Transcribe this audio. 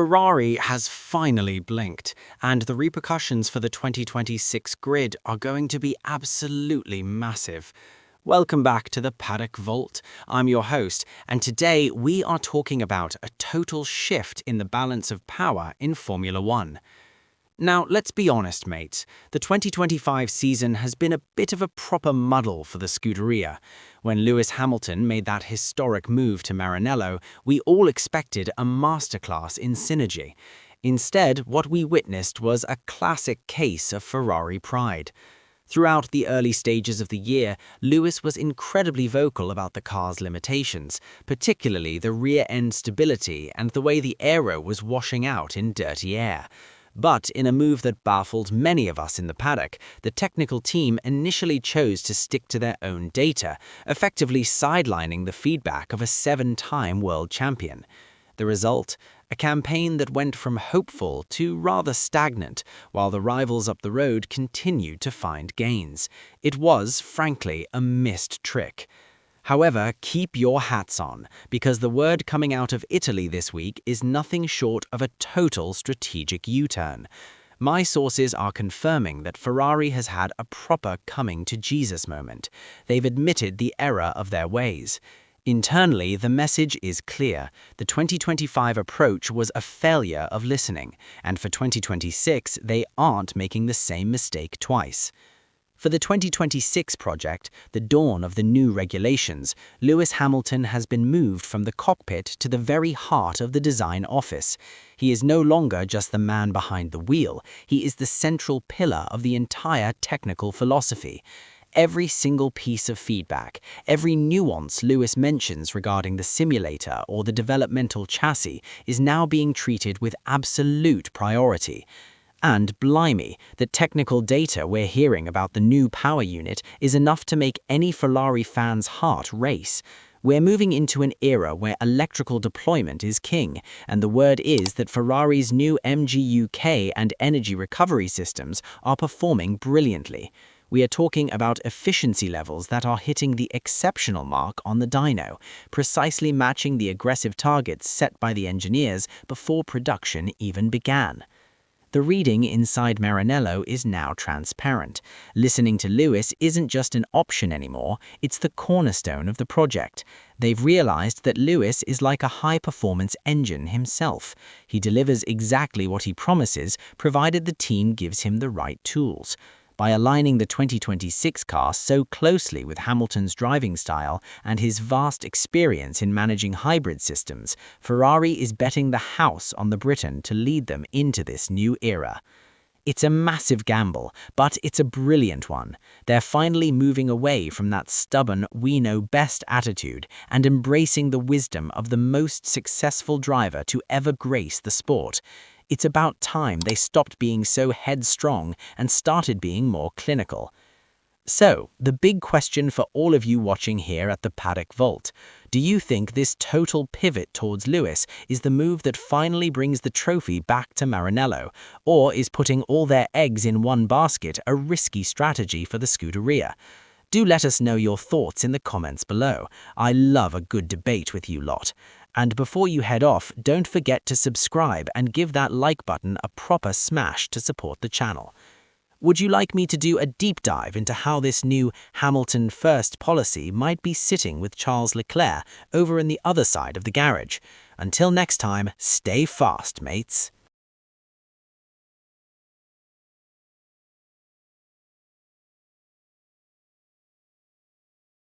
Ferrari has finally blinked, and the repercussions for the 2026 grid are going to be absolutely massive. Welcome back to the Paddock Vault. I'm your host, and today we are talking about a total shift in the balance of power in Formula One. Now, let's be honest, mates. The 2025 season has been a bit of a proper muddle for the Scuderia. When Lewis Hamilton made that historic move to Maranello, we all expected a masterclass in synergy. Instead, what we witnessed was a classic case of Ferrari pride. Throughout the early stages of the year, Lewis was incredibly vocal about the car's limitations, particularly the rear-end stability and the way the aero was washing out in dirty air. But in a move that baffled many of us in the paddock, the technical team initially chose to stick to their own data, effectively sidelining the feedback of a 7-time world champion. The result? A campaign that went from hopeful to rather stagnant, while the rivals up the road continued to find gains. It was, frankly, a missed trick. However, keep your hats on, because the word coming out of Italy this week is nothing short of a total strategic U-turn. My sources are confirming that Ferrari has had a proper coming-to-Jesus moment. They've admitted the error of their ways. Internally, the message is clear. The 2025 approach was a failure of listening, and for 2026, they aren't making the same mistake twice. For the 2026 project, the dawn of the new regulations, Lewis Hamilton has been moved from the cockpit to the very heart of the design office. He is no longer just the man behind the wheel, he is the central pillar of the entire technical philosophy. Every single piece of feedback, every nuance Lewis mentions regarding the simulator or the developmental chassis is now being treated with absolute priority. And blimey, the technical data we're hearing about the new power unit is enough to make any Ferrari fan's heart race. We're moving into an era where electrical deployment is king, and the word is that Ferrari's new MGU-K and energy recovery systems are performing brilliantly. We are talking about efficiency levels that are hitting the exceptional mark on the dyno, precisely matching the aggressive targets set by the engineers before production even began. The reading inside Maranello is now transparent. Listening to Lewis isn't just an option anymore, it's the cornerstone of the project. They've realized that Lewis is like a high-performance engine himself. He delivers exactly what he promises, provided the team gives him the right tools. By aligning the 2026 car so closely with Hamilton's driving style and his vast experience in managing hybrid systems, Ferrari is betting the house on the Briton to lead them into this new era. It's a massive gamble, but it's a brilliant one. They're finally moving away from that stubborn "we know best" attitude and embracing the wisdom of the most successful driver to ever grace the sport. It's about time they stopped being so headstrong and started being more clinical. So, the big question for all of you watching here at the Paddock Vault: do you think this total pivot towards Lewis is the move that finally brings the trophy back to Maranello, or is putting all their eggs in one basket a risky strategy for the Scuderia? Do let us know your thoughts in the comments below. I love a good debate with you lot. And before you head off, don't forget to subscribe and give that like button a proper smash to support the channel. Would you like me to do a deep dive into how this new Hamilton first policy might be sitting with Charles Leclerc over on the other side of the garage? Until next time, stay fast, mates.